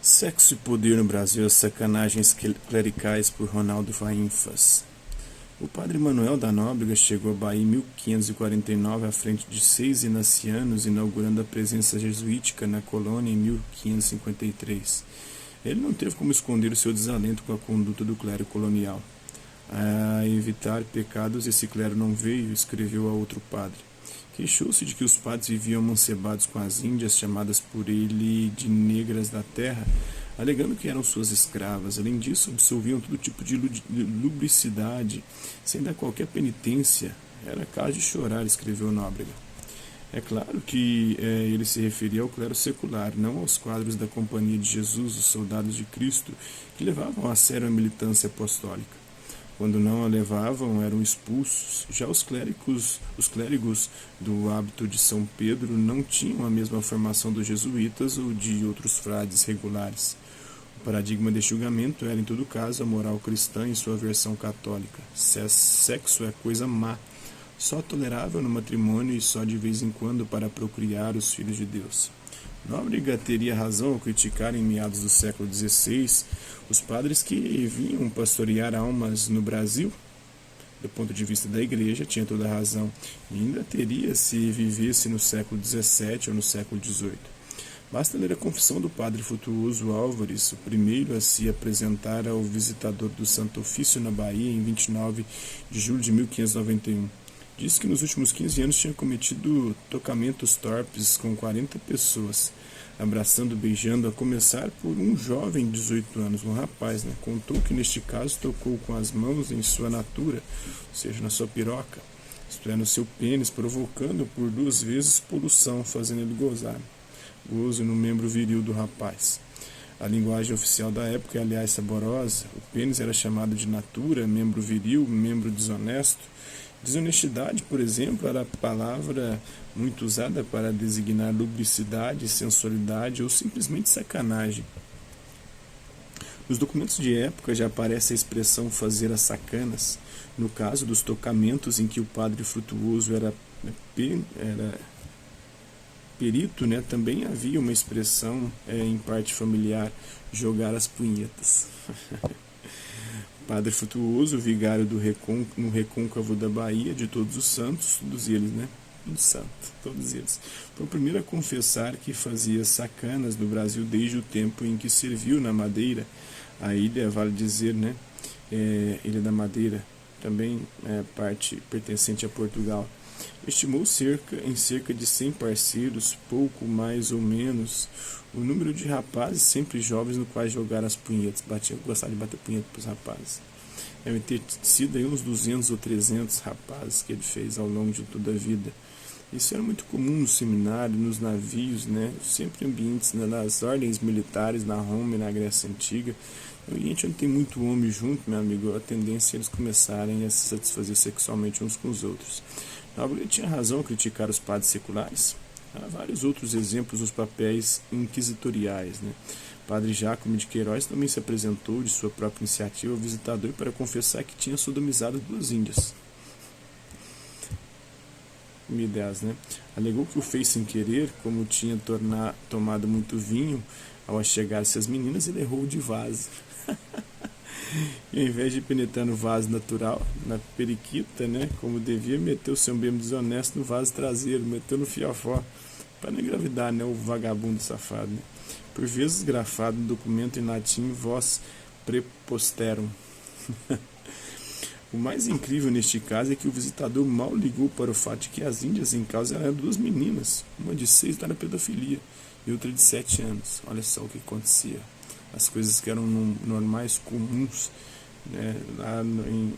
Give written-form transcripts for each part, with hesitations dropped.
Sexo e Poder no Brasil, as sacanagens clericais por Ronaldo Faínfas. O padre Manuel da Nóbrega chegou à Bahia em 1549 à frente de 6 inacianos, inaugurando a presença jesuítica na colônia em 1553. Ele não teve como esconder o seu desalento com a conduta do clero colonial. A evitar pecados, esse clero não veio, escreveu a outro padre. Queixou-se de que os padres viviam amancebados com as índias, chamadas por ele de negras da terra, alegando que eram suas escravas. Além disso, absolviam todo tipo de lubricidade, sem dar qualquer penitência. Era caso de chorar, escreveu Nóbrega. É claro que ele se referia ao clero secular, não aos quadros da Companhia de Jesus, os soldados de Cristo, que levavam a sério a militância apostólica. Quando não a levavam, eram expulsos. Já os clérigos do hábito de São Pedro não tinham a mesma formação dos jesuítas ou de outros frades regulares. O paradigma de julgamento era, em todo caso, a moral cristã em sua versão católica. Sexo é coisa má, só tolerável no matrimônio e só de vez em quando para procriar os filhos de Deus. Nóbrega teria razão ao criticar em meados do século XVI os padres que vinham pastorear almas no Brasil. Do ponto de vista da Igreja, tinha toda a razão, e ainda teria se vivesse no século XVII ou no século XVIII. Basta ler a confissão do padre Frutuoso Álvares, o primeiro a se apresentar ao visitador do Santo Ofício na Bahia em 29 de julho de 1591. Disse que nos últimos 15 anos tinha cometido tocamentos torpes com 40 pessoas, abraçando, beijando, a começar por um jovem de 18 anos, um rapaz, Contou que neste caso tocou com as mãos em sua natura, ou seja, na sua piroca, isto é, no seu pênis, provocando por 2 vezes poluição, fazendo ele gozar. Gozo no membro viril do rapaz. A linguagem oficial da época é, aliás, saborosa. O pênis era chamado de natura, membro viril, membro desonesto. Desonestidade, por exemplo, era a palavra muito usada para designar lubricidade, sensualidade ou simplesmente sacanagem. Nos documentos de época já aparece a expressão fazer as sacanas. No caso dos tocamentos em que o padre Frutuoso era perito, também havia uma expressão em parte familiar, jogar as punhetas. Padre Frutuoso, vigário no recôncavo da Bahia, de Todos os Santos, todos eles, todos eles. Foi o primeiro a confessar que fazia sacanas no Brasil desde o tempo em que serviu na Madeira. A ilha, vale dizer, Ilha da Madeira, também parte pertencente a Portugal. Estimou em cerca de 100 parceiros, pouco mais ou menos, o número de rapazes sempre jovens no quais jogaram as punhetas. Gostaram de bater punheta para os rapazes. Devem ter sido aí uns 200 ou 300 rapazes que ele fez ao longo de toda a vida. Isso era muito comum no seminário, nos navios, sempre ambientes nas ordens militares, na Roma e na Grécia Antiga. No ambiente onde tem muito homem junto, meu amigo, a tendência é eles começarem a se satisfazer sexualmente uns com os outros. Nóbrega tinha razão ao criticar os padres seculares. Há vários outros exemplos nos papéis inquisitoriais. Padre Jácome de Queiroz também se apresentou de sua própria iniciativa ao visitador para confessar que tinha sodomizado 2 índias. 1010, Alegou que o fez sem querer, como tinha tomado muito vinho, ao achegar-se às meninas, ele errou de vaso. E ao invés de penetrar no vaso natural, na periquita, como devia, meteu seu membro desonesto no vaso traseiro, meteu no fiofó, para não engravidar, o vagabundo safado. Por vezes grafado no documento em latim, vos preposterum. O mais incrível neste caso é que o visitador mal ligou para o fato de que as índias em causa eram 2 meninas, uma de 6 era pedofilia e outra de 7 anos. Olha só o que acontecia. As coisas que eram normais, comuns, lá em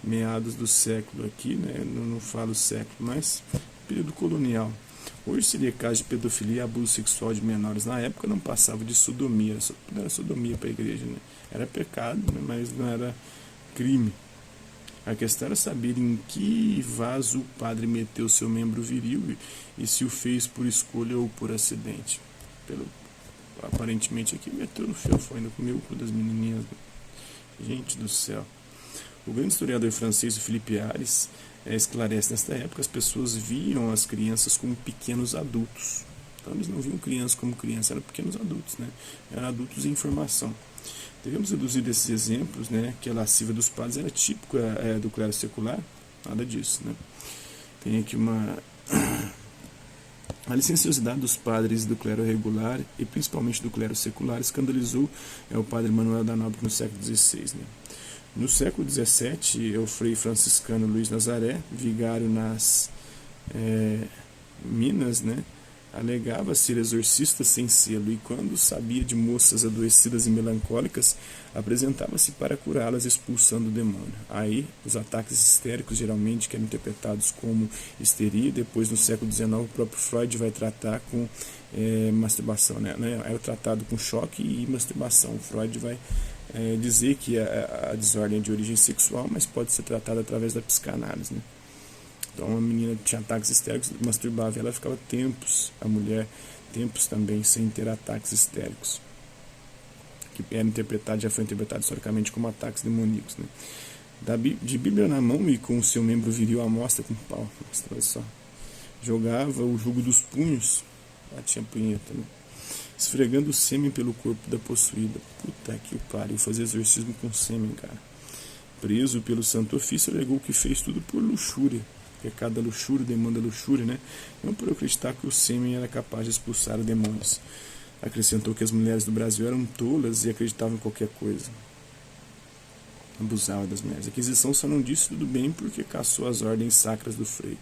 meados do século aqui, não falo século, mas período colonial. Hoje seria caso de pedofilia e abuso sexual de menores. Na época não passava de sodomia, não era sodomia para a igreja, Era pecado, mas não era crime. A questão era saber em que vaso o padre meteu seu membro viril e se o fez por escolha ou por acidente. Aparentemente aqui meteu no fiofó, ainda comeu o cu das menininhas. Gente do céu. O grande historiador francês Philippe Ares esclarece: nesta época as pessoas viam as crianças como pequenos adultos. Então eles não viam crianças como crianças, eram pequenos adultos, né? Eram adultos em formação. Devemos deduzir desses exemplos, né, que a lascívia dos padres era típico do clero secular? Nada disso, né? Tem aqui a licenciosidade dos padres do clero regular e principalmente do clero secular escandalizou o padre Manuel da Nóbrega no século XVI. Né? No século XVII, o frei franciscano Luiz Nazaré, vigário nas Minas, né, alegava ser exorcista sem selo e, quando sabia de moças adoecidas e melancólicas, apresentava-se para curá-las expulsando o demônio. Aí, os ataques histéricos, geralmente, que eram interpretados como histeria, depois, no século XIX, o próprio Freud vai tratar com masturbação. Né? Era tratado com choque e masturbação. Freud vai dizer que a desordem é de origem sexual, mas pode ser tratada através da psicanálise. Né? Então, uma menina tinha ataques histéricos, masturbava, e ela ficava tempos, a mulher, tempos também, sem ter ataques histéricos, que já foi interpretado historicamente como ataques demoníacos. Né? De Bíblia na mão e com o seu membro viril à mostra com pau, olha só, jogava o jugo dos punhos, batia punheta, né? Esfregando o sêmen pelo corpo da possuída. Puta que pariu, fazer exorcismo com sêmen, cara. Preso pelo Santo Ofício, alegou que fez tudo por luxúria. Pecado da luxúria demanda luxúria, né? Não por acreditar que o sêmen era capaz de expulsar demônios. Acrescentou que as mulheres do Brasil eram tolas e acreditavam em qualquer coisa. Abusava das mulheres. A Inquisição só não disse tudo bem porque caçou as ordens sacras do frei.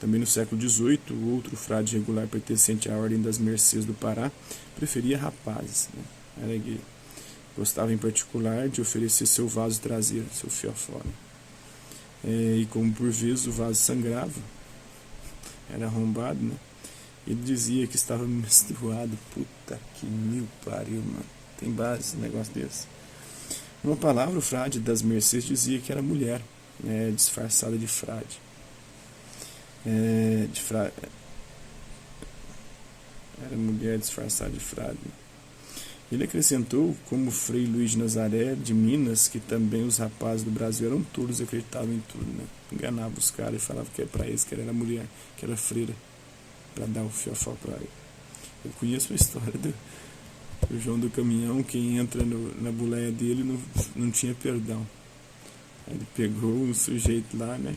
Também no século XVIII, o outro frade regular pertencente à Ordem das Mercês do Pará preferia rapazes, né? Era gay. Gostava em particular de oferecer seu vaso traseiro, seu fiofó. E como por vezes o vaso sangrava, era arrombado, né? Ele dizia que estava menstruado. Puta que mil pariu, mano. Tem base esse negócio desse. Uma palavra, o frade das Mercês dizia que era mulher, né, disfarçada de frade. Era mulher disfarçada de frade. Ele acrescentou, como Frei Luís de Nazaré, de Minas, que também os rapazes do Brasil eram tolos e acreditavam em tudo, né? Enganava os caras e falava que era para eles, que era mulher, que era freira, para dar o fiofó para ele. Eu conheço a história do João do Caminhão. Quem entra na boleia dele não tinha perdão. Aí ele pegou um sujeito lá, né?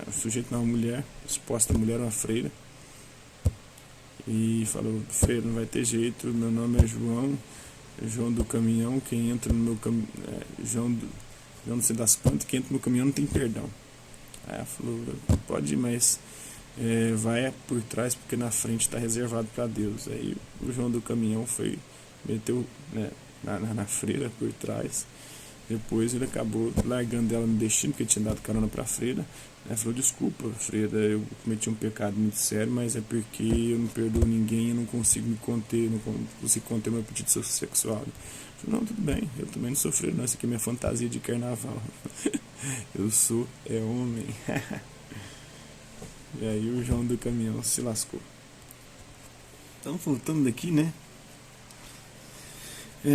O sujeito não, uma mulher, suposta mulher, uma freira, e falou: freira, não vai ter jeito, meu nome é João do Caminhão, quem entra no meu caminhão, João não sei das quantas, quem entra no meu caminhão não tem perdão. Aí ela falou: pode ir, mas vai por trás, porque na frente está reservado para Deus. Aí o João do Caminhão meteu, né, na freira por trás. Depois ele acabou largando ela no destino, porque tinha dado carona para a freira. Ela falou: desculpa, freira, eu cometi um pecado muito sério, mas é porque eu não perdoo ninguém, eu não consigo me conter, não consigo conter meu apetite sexual. Eu falei: não, tudo bem, eu também não sou freira, não, isso aqui é minha fantasia de carnaval. Eu sou homem. E aí o João do Caminhão se lascou. Então, voltando daqui, né?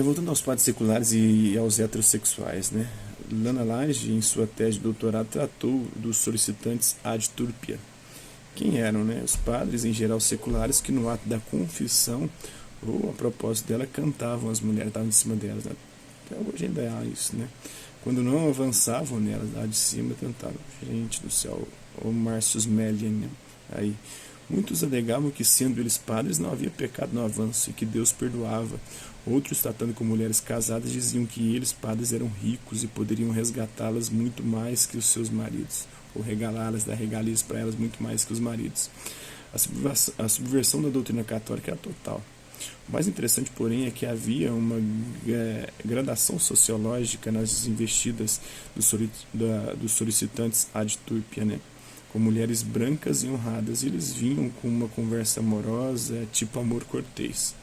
Voltando aos padres seculares e aos heterossexuais, né? Lana Lage, em sua tese de doutorado, tratou dos solicitantes ad turpia. Quem eram, né? Os padres, em geral seculares, que no ato da confissão, ou a propósito dela, cantavam as mulheres, estavam em cima delas. Né? Até hoje ainda é isso, né? Quando não avançavam nelas, lá de cima, tentavam. Gente do céu, o Marcius Melian, né? Aí, muitos alegavam que, sendo eles padres, não havia pecado no avanço e que Deus perdoava. Outros, tratando com mulheres casadas, diziam que eles, padres, eram ricos e poderiam resgatá-las muito mais que os seus maridos, ou regalá-las, dar regalias para elas muito mais que os maridos. A subversão da doutrina católica era total. O mais interessante, porém, é que havia uma gradação sociológica nas investidas dos solicitantes ad turpia, né? Com mulheres brancas e honradas. Eles vinham com uma conversa amorosa, tipo amor cortês.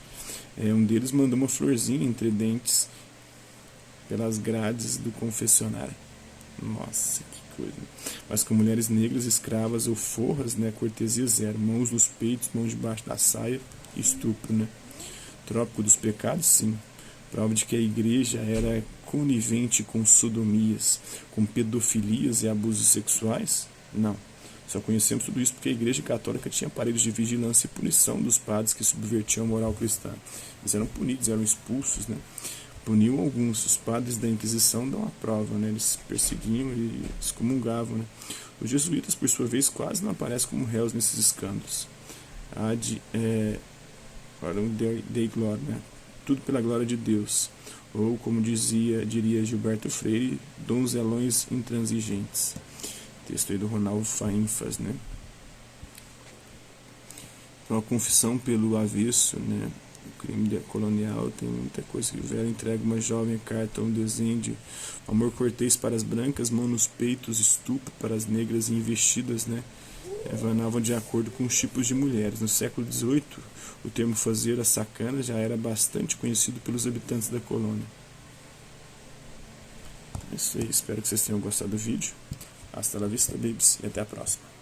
Um deles mandou uma florzinha entre dentes pelas grades do confessionário. Nossa, que coisa. Mas com mulheres negras, escravas ou forras, né, cortesia zero. Mãos nos peitos, mãos debaixo da saia, estupro, né? Trópico dos pecados, sim. Prova de que a igreja era conivente com sodomias, com pedofilias e abusos sexuais? Não. Só conhecemos tudo isso porque a Igreja Católica tinha aparelhos de vigilância e punição dos padres que subvertiam a moral cristã. Eles eram punidos, eram expulsos, né? Puniam alguns. Os padres da Inquisição dão a prova, né? Eles perseguiam e excomungavam, né? Os jesuítas, por sua vez, quase não aparecem como réus nesses escândalos. Dei glória, né? Tudo pela glória de Deus. Ou, como diria Gilberto Freire, donzelões intransigentes. Texto aí do Ronaldo Faínfas, né? Então, a confissão pelo avesso, né? O crime colonial tem muita coisa que o velho entrega uma jovem carta, um desenho de amor cortês para as brancas, mão nos peitos, estupro para as negras e investidas, né? Vanavam de acordo com os tipos de mulheres. No século XVIII, o termo fazer a sacana já era bastante conhecido pelos habitantes da colônia. É isso aí, espero que vocês tenham gostado do vídeo. Hasta la vista, babies, e até a próxima.